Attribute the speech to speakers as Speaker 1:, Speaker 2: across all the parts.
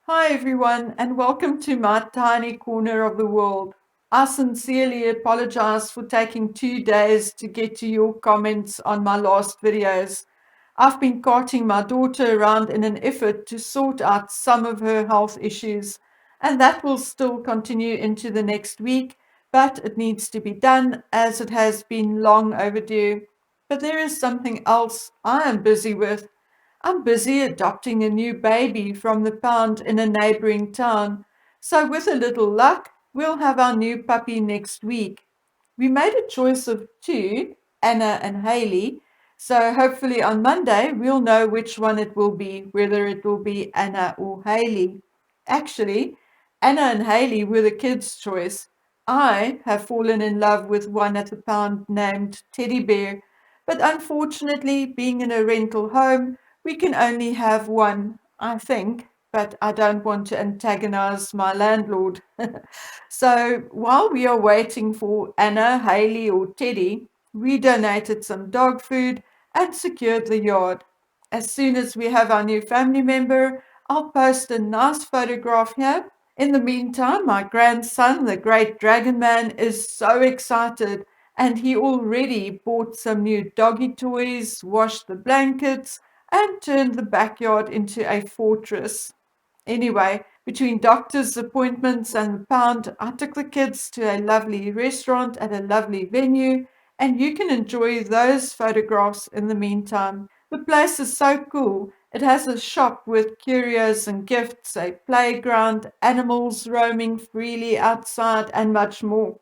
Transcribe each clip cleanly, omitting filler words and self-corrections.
Speaker 1: Hi everyone, and welcome to my tiny corner of the world. I sincerely apologize for taking 2 days to get to your comments on my last videos. I've been carting my daughter around in an effort to sort out some of her health issues, and that will still continue into the next week, but it needs to be done as it has been long overdue. But there is something else I am busy with. I'm busy adopting a new baby from the pound in a neighboring town, so with a little luck, we'll have our new puppy next week. We made a choice of two, Anna and Haley, so hopefully on Monday we'll know which one it will be, whether it will be Anna or Haley. Actually, Anna and Haley were the kids' choice. I have fallen in love with one at the pound named Teddy Bear, but unfortunately, being in a rental home, we can only have one, I think, but I don't want to antagonize my landlord. So while we are waiting for Anna, Haley, or Teddy, we donated some dog food and secured the yard. As soon as we have our new family member, I'll post a nice photograph here. In the meantime, my grandson, the great dragon man, is so excited and he already bought some new doggy toys, washed the blankets, and turned the backyard into a fortress. Anyway, between doctor's appointments and the pound, I took the kids to a lovely restaurant at a lovely venue, and you can enjoy those photographs in the meantime. The place is so cool. It has a shop with curios and gifts, a playground, animals roaming freely outside, and much more.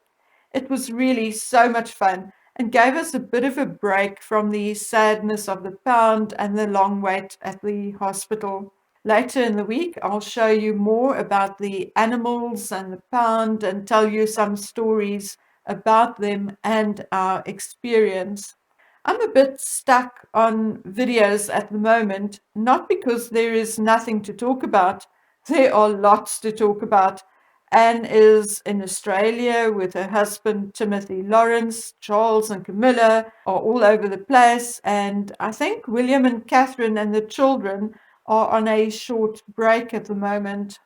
Speaker 1: It was really so much fun and gave us a bit of a break from the sadness of the pound and the long wait at the hospital. Later in the week, I'll show you more about the animals and the pound and tell you some stories about them and our experience. I'm a bit stuck on videos at the moment, not because there is nothing to talk about. There are lots to talk about. Anne is in Australia with her husband Timothy Lawrence. Charles and Camilla are all over the place, and I think William and Catherine and the children are on a short break at the moment.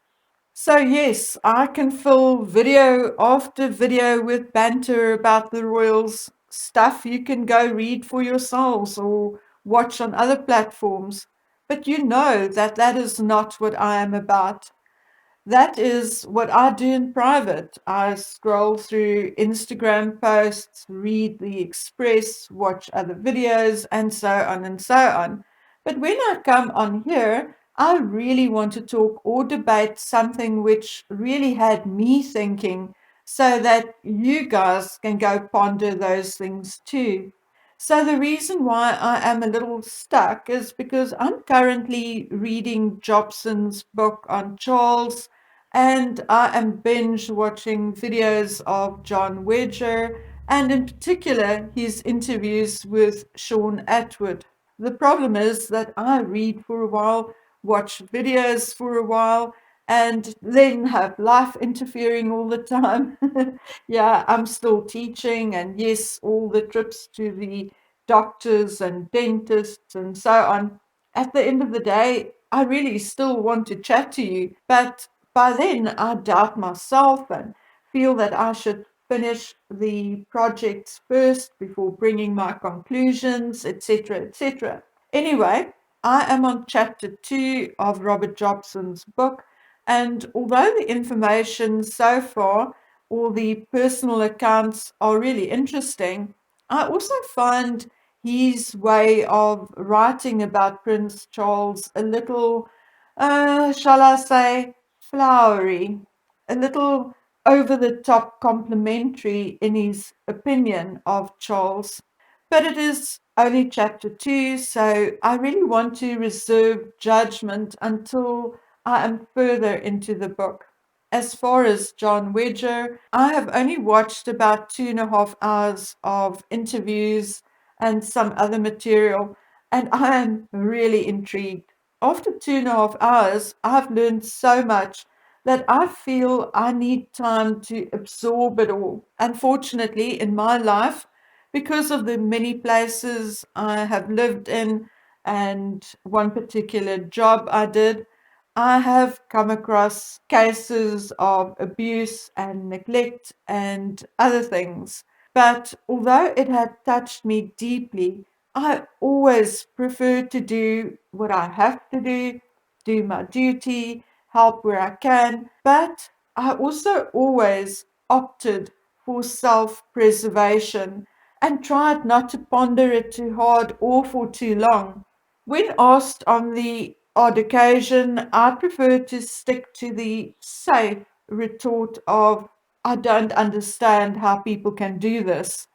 Speaker 1: So, yes, I can fill video after video with banter about the royals, stuff you can go read for yourselves or watch on other platforms. But you know that that is not what I am about. That is what I do in private. I scroll through Instagram posts, read the Express, watch other videos, and so on and so on. But when I come on here, I really want to talk or debate something which really had me thinking so that you guys can go ponder those things too. So, the reason why I am a little stuck is because I'm currently reading Jobson's book on Charles, and I am binge watching videos of John Wedger, and in particular his interviews with Sean Atwood. The problem is that I read for a while, watch videos for a while, and then have life interfering all the time. Yeah, I'm still teaching, and yes, all the trips to the doctors and dentists and so on. At the end of the day, I really still want to chat to you, but by then I doubt myself and feel that I should finish the projects first before bringing my conclusions, etc., etc. Anyway, I am on chapter 2 of Robert Jobson's book, and although the information so far, all the personal accounts are really interesting, I also find his way of writing about Prince Charles a little, shall I say, flowery, a little over the top complimentary in his opinion of Charles. But it is only chapter 2, so I really want to reserve judgment until I am further into the book. As far as John Wedger, I have only watched about 2.5 hours of interviews and some other material, and I am really intrigued. After 2.5 hours, I've learned so much that I feel I need time to absorb it all. Unfortunately, in my life, because of the many places I have lived in and one particular job I did, I have come across cases of abuse and neglect and other things. But although it had touched me deeply, I always prefer to do what I have to do my duty, help where I can. But I also always opted for self preservation and tried not to ponder it too hard or for too long. When asked on the odd occasion, I prefer to stick to the safe retort of, I don't understand how people can do this.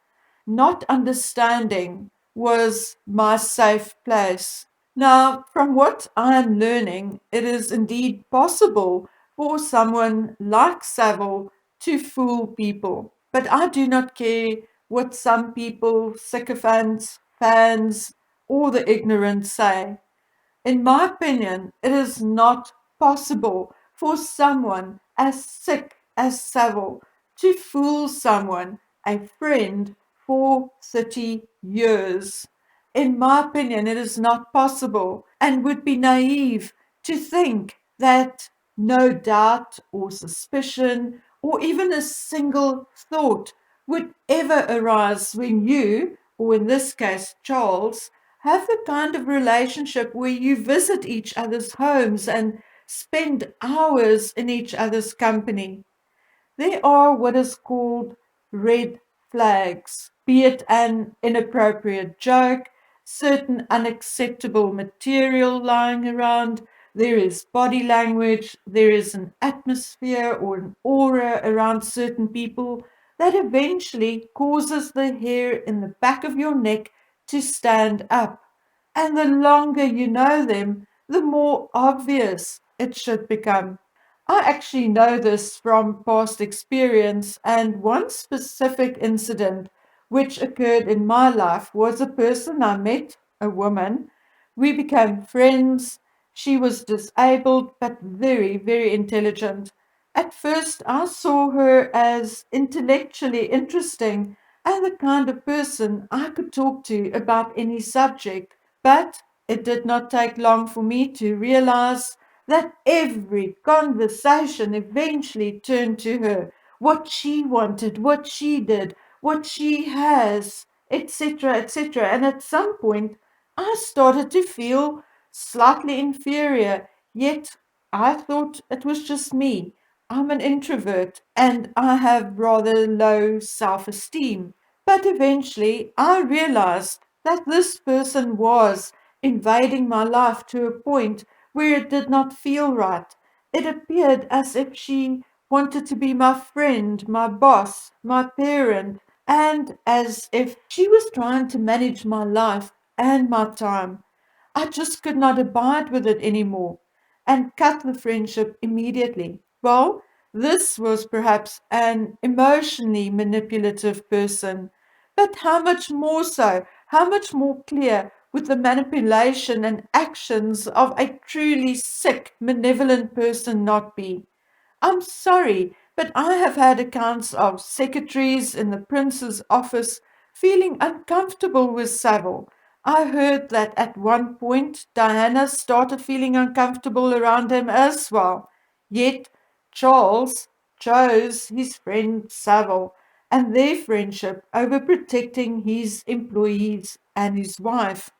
Speaker 1: Not understanding was my safe place. Now, from what I am learning, it is indeed possible for someone like Savile to fool people. But I do not care what some people, sycophants, fans, or the ignorant say. In my opinion, it is not possible for someone as sick as Savile to fool someone, a friend, for 30 years. In my opinion, it is not possible and would be naive to think that no doubt or suspicion or even a single thought would ever arise when you, or in this case Charles, have the kind of relationship where you visit each other's homes and spend hours in each other's company. There are what is called red flags, be it an inappropriate joke, certain unacceptable material lying around, there is body language, there is an atmosphere or an aura around certain people that eventually causes the hair in the back of your neck to stand up. And the longer you know them, the more obvious it should become. I actually know this from past experience, and one specific incident which occurred in my life was a person I met, a woman. We became friends. She was disabled but very, very intelligent. At first, I saw her as intellectually interesting and the kind of person I could talk to about any subject, but it did not take long for me to realize that every conversation eventually turned to her, what she wanted, what she did, what she has, etc., etc. And at some point, I started to feel slightly inferior, yet I thought it was just me. I'm an introvert and I have rather low self esteem. But eventually, I realized that this person was invading my life to a point where it did not feel right. It appeared as if she wanted to be my friend, my boss, my parent, and as if she was trying to manage my life and my time. I just could not abide with it anymore and cut the friendship immediately. Well, this was perhaps an emotionally manipulative person, but how much more so, how much more clear would the manipulation and actions of a truly sick, malevolent person not be? I'm sorry, but I have had accounts of secretaries in the prince's office feeling uncomfortable with Savile. I heard that at one point Diana started feeling uncomfortable around him as well. Yet Charles chose his friend Savile and their friendship over protecting his employees and his wife.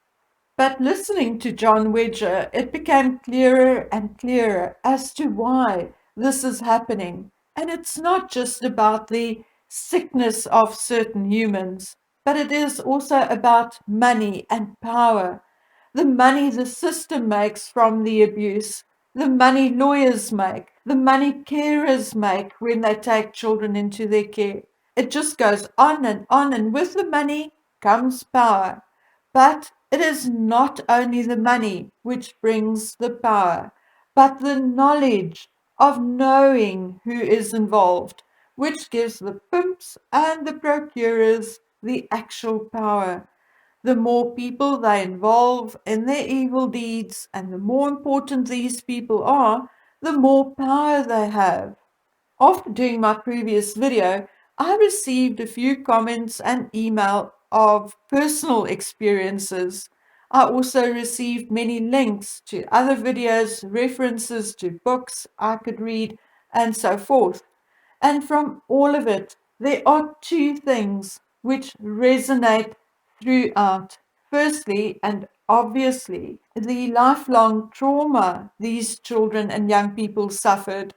Speaker 1: But listening to John Wedger, it became clearer and clearer as to why this is happening. And it's not just about the sickness of certain humans, but it is also about money and power. The money the system makes from the abuse, the money lawyers make, the money carers make when they take children into their care. It just goes on, and with the money comes power. But it is not only the money which brings the power, but the knowledge of knowing who is involved, which gives the pimps and the procurers the actual power. The more people they involve in their evil deeds, and the more important these people are, the more power they have. After doing my previous video, I received a few comments and email of personal experiences. I also received many links to other videos, references to books I could read, and so forth. And from all of it, there are two things which resonate throughout. Firstly, and obviously, the lifelong trauma these children and young people suffered.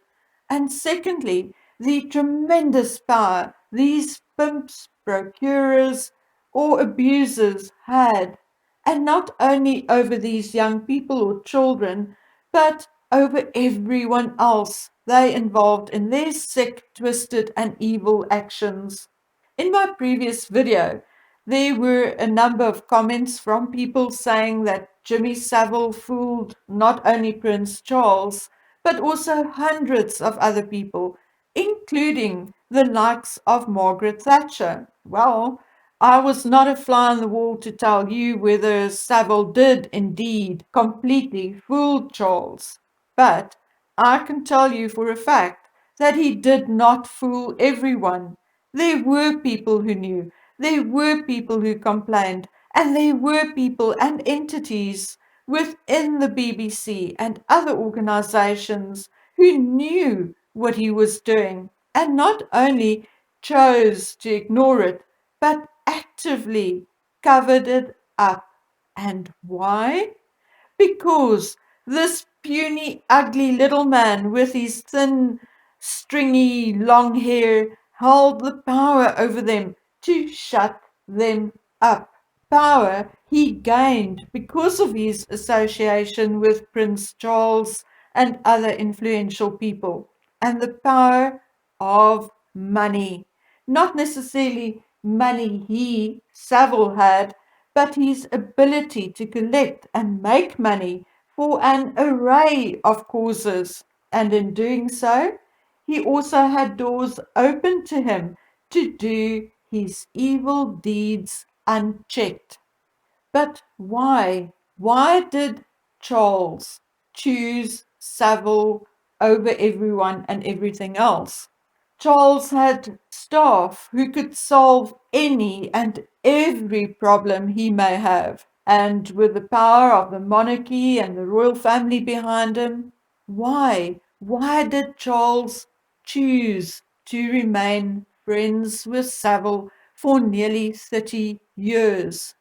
Speaker 1: And secondly, the tremendous power these pimps, procurers, or abusers had, and not only over these young people or children, but over everyone else they involved in their sick, twisted, and evil actions. In my previous video, there were a number of comments from people saying that Jimmy Savile fooled not only Prince Charles, but also hundreds of other people, including the likes of Margaret Thatcher. Well, I was not a fly on the wall to tell you whether Savile did indeed completely fool Charles, but I can tell you for a fact that he did not fool everyone. There were people who knew, there were people who complained, and there were people and entities within the BBC and other organizations who knew what he was doing and not only chose to ignore it, but actively covered it up. And why? Because this puny, ugly little man with his thin, stringy, long hair held the power over them to shut them up. Power he gained because of his association with Prince Charles and other influential people, and the power of money. Not necessarily money he, Savile, had, but his ability to collect and make money for an array of causes. And in doing so, he also had doors open to him to do his evil deeds unchecked. But why? Why did Charles choose Savile over everyone and everything else? Charles had staff who could solve any and every problem he may have, and with the power of the monarchy and the royal family behind him, why? Why did Charles choose to remain friends with Savile for nearly 30 years?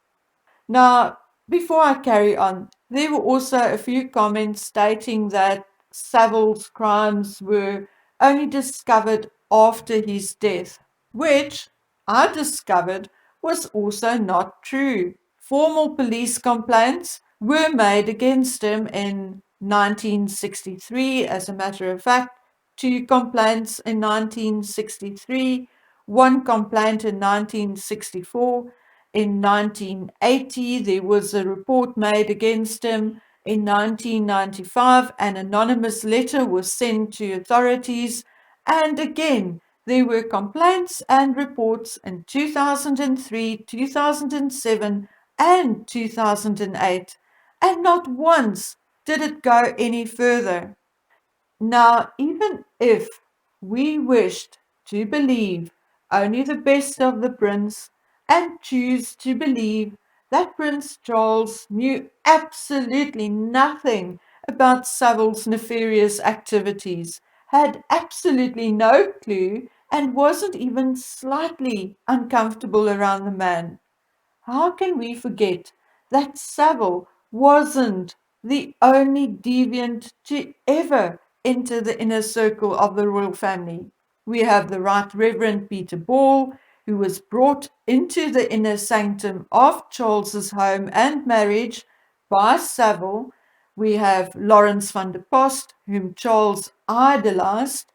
Speaker 1: Now, before I carry on, there were also a few comments stating that Savile's crimes were only discovered after his death, which I discovered was also not true. Formal police complaints were made against him in 1963, as a matter of fact, two complaints in 1963, one complaint in 1964. In 1980, there was a report made against him. In 1995, an anonymous letter was sent to authorities. And again, there were complaints and reports in 2003, 2007, and 2008. And not once did it go any further. Now, even if we wished to believe only the best of the prince and choose to believe that Prince Charles knew absolutely nothing about Savile's nefarious activities, had absolutely no clue, and wasn't even slightly uncomfortable around the man, how can we forget that Savile wasn't the only deviant to ever enter the inner circle of the royal family? We have the Right Reverend Peter Ball, who was brought into the inner sanctum of Charles's home and marriage by Savile. We have Lawrence van der Post, whom Charles idolized,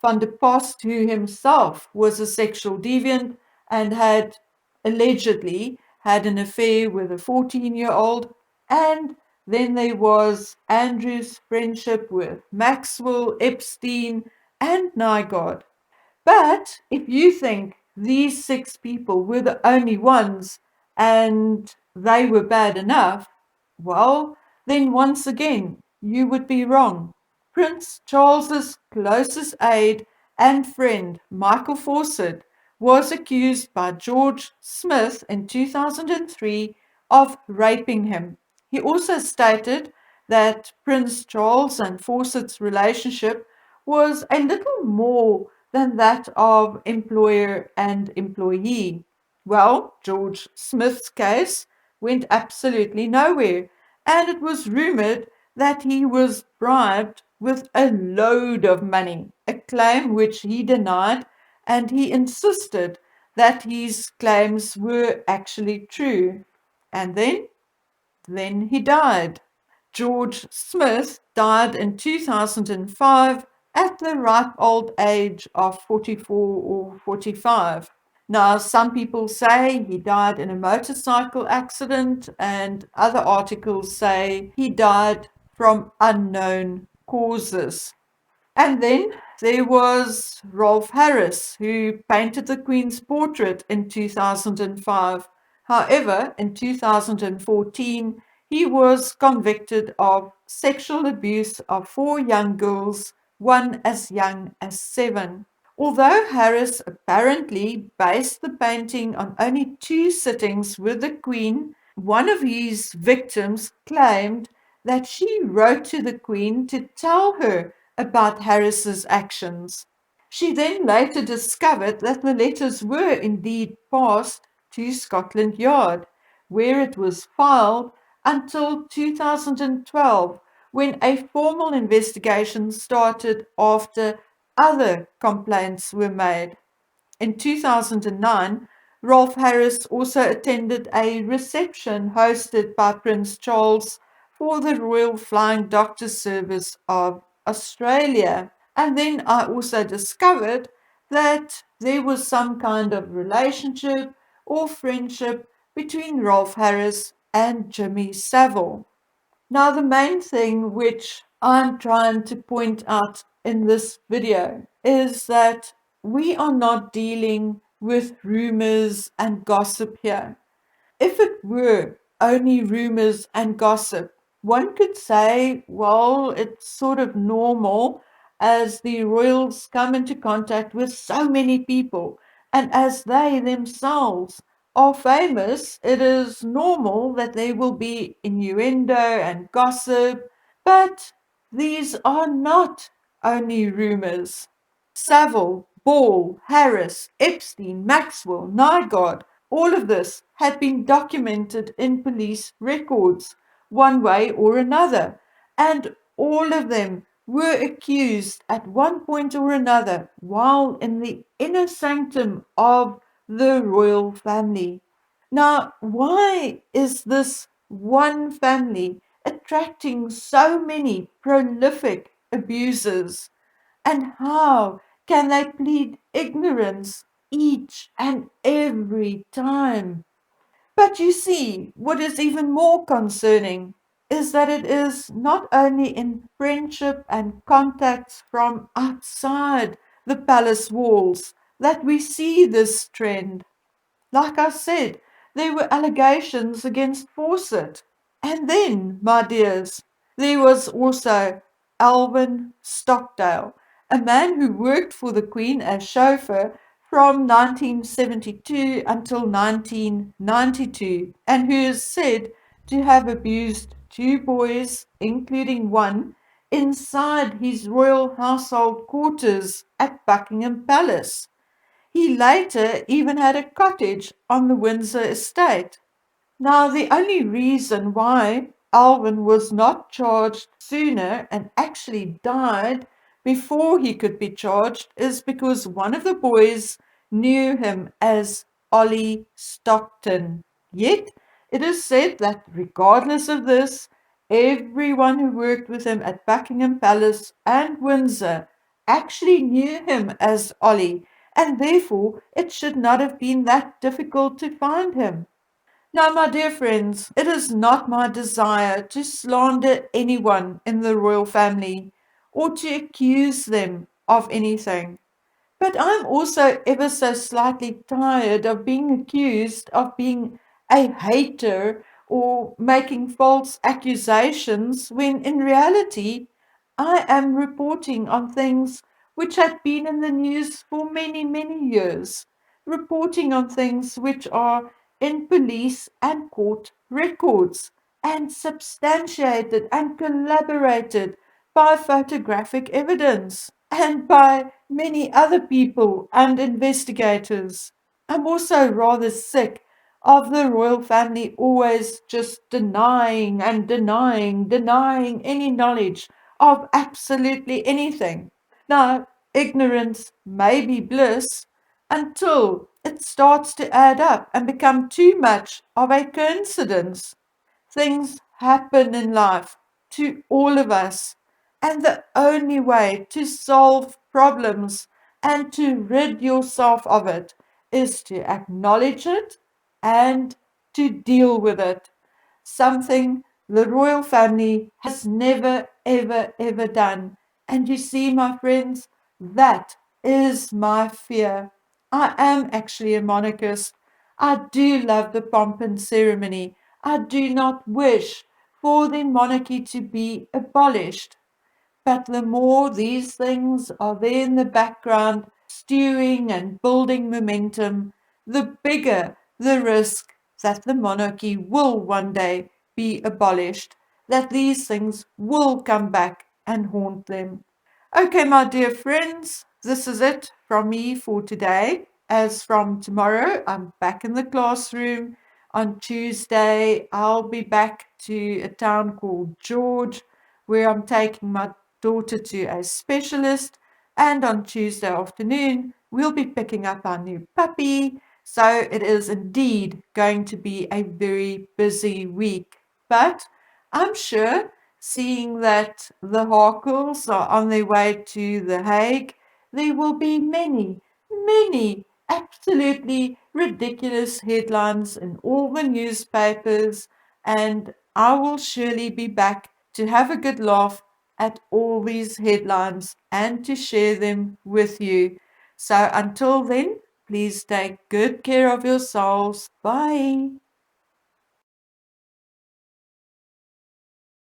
Speaker 1: van der Post, who himself was a sexual deviant and had allegedly had an affair with a 14-year-old. And then there was Andrew's friendship with Maxwell, Epstein, and Nygaard. But if you think these six people were the only ones and they were bad enough, well, then once again, you would be wrong. Prince Charles's closest aide and friend, Michael Fawcett, was accused by George Smith in 2003 of raping him. He also stated that Prince Charles and Fawcett's relationship was a little more than that of employer and employee. Well, George Smith's case went absolutely nowhere, and it was rumored that he was bribed with a load of money, a claim which he denied, and he insisted that his claims were actually true. And then he died. George Smith died in 2005 at the ripe old age of 44 or 45. Now, some people say he died in a motorcycle accident, and other articles say he died from unknown causes. And then there was Rolf Harris, who painted the Queen's portrait in 2005. However, in 2014, he was convicted of sexual abuse of 4 young girls, one as young as 7. Although Harris apparently based the painting on only 2 sittings with the Queen, one of his victims claimed that she wrote to the Queen to tell her about Harris's actions. She then later discovered that the letters were indeed passed to Scotland Yard, where it was filed until 2012, when a formal investigation started after other complaints were made. In 2009, Rolf Harris also attended a reception hosted by Prince Charles for the Royal Flying Doctor Service of Australia. And then I also discovered that there was some kind of relationship or friendship between Rolf Harris and Jimmy Savile. Now, the main thing which I'm trying to point out in this video is that we are not dealing with rumors and gossip here. If it were only rumors and gossip, one could say, well, it's sort of normal as the royals come into contact with so many people, and as they themselves are famous, it is normal that there will be innuendo and gossip, but these are not only rumors. Savile, Ball, Harris, Epstein, Maxwell, Nygaard, all of this had been documented in police records, one way or another, and all of them were accused at one point or another while in the inner sanctum of the royal family. Now, why is this one family attracting so many prolific abusers? And how can they plead ignorance each and every time? But you see, what is even more concerning is that it is not only in friendship and contacts from outside the palace walls that we see this trend. Like I said, there were allegations against Fawcett. And then, my dears, there was also Alvin Stockdale, a man who worked for the Queen as chauffeur from 1972 until 1992, and who is said to have abused 2 boys, including one, inside his royal household quarters at Buckingham Palace. He later even had a cottage on the Windsor estate. Now, the only reason why Alvin was not charged sooner and actually died before he could be charged is because one of the boys knew him as Ollie Stockton. Yet, it is said that regardless of this, everyone who worked with him at Buckingham Palace and Windsor actually knew him as Ollie, and therefore it should not have been that difficult to find him. Now, my dear friends, it is not my desire to slander anyone in the royal family or to accuse them of anything. But I'm also ever so slightly tired of being accused of being a hater or making false accusations when in reality I am reporting on things which have been in the news for many, many years, reporting on things which are in police and court records. and substantiated and corroborated by photographic evidence and by many other people and investigators. I'm also rather sick of the royal family always just denying and denying any knowledge of absolutely anything. Now, ignorance may be bliss until it starts to add up and become too much of a coincidence. Things happen in life to all of us, and the only way to solve problems and to rid yourself of it is to acknowledge it and to deal with it. Something the royal family has never, ever done. And you see, my friends, that is my fear. I am actually a monarchist. I do love the pomp and ceremony. I do not wish for the monarchy to be abolished. But the more these things are there in the background, stewing and building momentum, the bigger the risk that the monarchy will one day be abolished, that these things will come back and haunt them. Okay, my dear friends, this is it from me for today. As from tomorrow, I'm back in the classroom. On Tuesday, I'll be back to a town called George, where I'm taking my daughter to a specialist. And on Tuesday afternoon, we'll be picking up our new puppy. So it is indeed going to be a very busy week. But I'm sure, seeing that the Harkles are on their way to The Hague, there will be many absolutely ridiculous headlines in all the newspapers, and I will surely be back to have a good laugh at all these headlines and to share them with you. So until then, please take good care of yourselves. Bye.